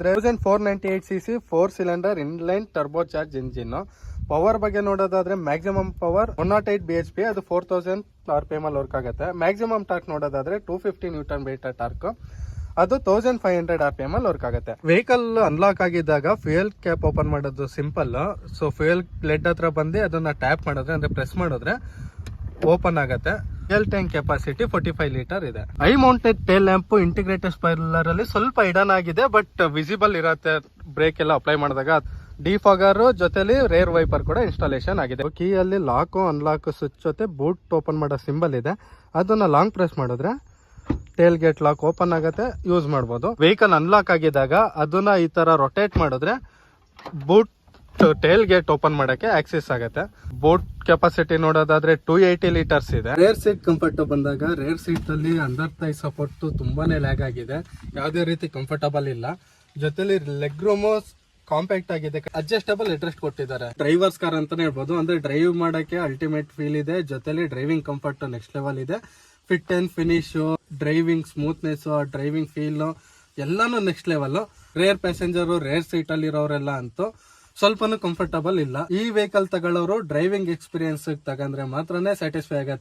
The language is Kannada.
1498cc 4 cylinder inline turbo charge engine. Power ಬಗ್ಗೆ ನೋಡೋದಾದ್ರೆ ಮ್ಯಾಕ್ಸಿಮಮ್ ಪವರ್ 108 BHP, ಅದು 4000 RPM ಅಲ್ಲಿ ವರ್ಕ್ ಆಗುತ್ತೆ. ಮ್ಯಾಕ್ಸಿಮಮ್ ಟಾರ್ಕ್ ನೋಡೋದಾದ್ರೆ 250 Nm ಟಾರ್ಕ್, ಅದು 1500 RPM ಅಲ್ಲಿ ವರ್ಕ್ ಆಗುತ್ತೆ. ವೆಹಿಕಲ್ ಅನ್ಲಾಕ್ ಆಗಿದ್ದಾಗ ಫ್ಯೂಯಲ್ ಕ್ಯಾಪ್ ಓಪನ್ ಮಾಡೋದು ಸಿಂಪಲ್. ಸೊ ಫ್ಯೂಯಲ್ ಲೆಡ್ ಹತ್ರ ಬಂದು ಅದನ್ನ ಟ್ಯಾಪ್ ಮಾಡಿದ್ರೆ ಅಂದ್ರೆ ಪ್ರೆಸ್ ಮಾಡಿದ್ರೆ ಓಪನ್ ಆಗುತ್ತೆ. ಫ್ಯೂಯಲ್ ಟ್ಯಾಂಕ್ ಕೆಪಾಸಿಟಿ 45 ಲೀಟರ್ ಇದೆ. High mounted tail lamp integrated spoiler ಅಲ್ಲಿ ಸ್ವಲ್ಪ ಹಿಡನ್ ಆಗಿದೆ, ಬಟ್ ವಿಸಿಬಲ್ ಇರುತ್ತೆ ಬ್ರೇಕ್ ಎಲ್ಲ ಅಪ್ಲೈ ಮಾಡಿದಾಗ. ಡಿಫಾಗರ್ ಜೊತೆಲಿ ರೇರ್ ವೈಪರ್ ಕೂಡ ಇನ್ಸ್ಟಾಲೇಷನ್ ಆಗಿದೆ. ಕೀ ಅಲ್ಲಿ ಲಾಕ್ ಅನ್ಲಾಕ್ ಸ್ವಿಚ್ ಜೊತೆ ಬೂಟ್ ಓಪನ್ ಮಾಡೋ ಸಿಂಬಲ್ ಇದೆ. ಅದನ್ನ ಲಾಂಗ್ ಪ್ರೆಸ್ ಮಾಡಿದ್ರೆ ಟೇಲ್ ಗೇಟ್ ಲಾಕ್ ಓಪನ್ ಆಗುತ್ತೆ, ಯೂಸ್ ಮಾಡಬಹುದು. ವೆಹಿಕಲ್ ಅನ್ಲಾಕ್ ಆಗಿದಾಗ ಅದನ್ನ ಈ ತರ ರೊಟೇಟ್ ಮಾಡಿದ್ರೆ ಬೂಟ್ ಟೇಲ್ ಗೇಟ್ ಓಪನ್ ಮಾಡಕ್ಕೆ ಆಕ್ಸೆಸ್ ಆಗುತ್ತೆ. ಬೋಟ್ ಕೆಪಾಸಿಟಿ ನೋಡೋದಾದ್ರೆ 280 ಲೀಟರ್ಸ್ ಇದೆ. ರೇರ್ ಸೀಟ್ ಕಂಫರ್ಟ್ ಬಂದಾಗ ರೇರ್ ಸೀಟ್ ಅಲ್ಲಿ ಅಂಡರ್ ಥೈ ಸಪೋರ್ಟ್ ತುಂಬಾನೇ ಲ್ಯಾಗ್ ಆಗಿದೆ, ಯಾವುದೇ ರೀತಿ ಕಂಫರ್ಟಬಲ್ ಇಲ್ಲ. ಜೊತೆಲಿ ಲೆಗ್ ರೂಮ್ ಕಾಂಪ್ಯಾಕ್ಟ್ ಆಗಿದೆ, ಅಡ್ಜಸ್ಟಬಲ್ ಹೆಡ್ರೆಸ್ಟ್ ಕೊಟ್ಟಿದ್ದಾರೆ. ಡ್ರೈವರ್ಸ್ ಕಾರ್ ಅಂತಾನೆ ಹೇಳ್ಬೋದು. ಅಂದ್ರೆ ಡ್ರೈವ್ ಮಾಡಕ್ಕೆ ಅಲ್ಟಿಮೇಟ್ ಫೀಲ್ ಇದೆ. ಜೊತೆಲಿ ಡ್ರೈವಿಂಗ್ ಕಂಫರ್ಟ್ ನೆಕ್ಸ್ಟ್ ಲೆವೆಲ್ ಇದೆ. Fit and finish, driving smoothness, driving feel ಎಲ್ಲಾನು next level. Rear passenger rear seat ಅಲ್ಲಿ ಇರೋರೆಲ್ಲ ಅಂತೂ ಸ್ವಲ್ಪನೂ ಕಂಫರ್ಟಬಲ್ ಇಲ್ಲ. ಈ ವೆಹಿಕಲ್ ತಗೊಳ್ಳೋರು ಡ್ರೈವಿಂಗ್ ಎಕ್ಸ್ಪೀರಿಯನ್ಸ್ ತಗೊಂಡ್ರೆ ಮಾತ್ರನೇ ಸ್ಯಾಟಿಸ್ಫೈ ಆಗುತ್ತೆ.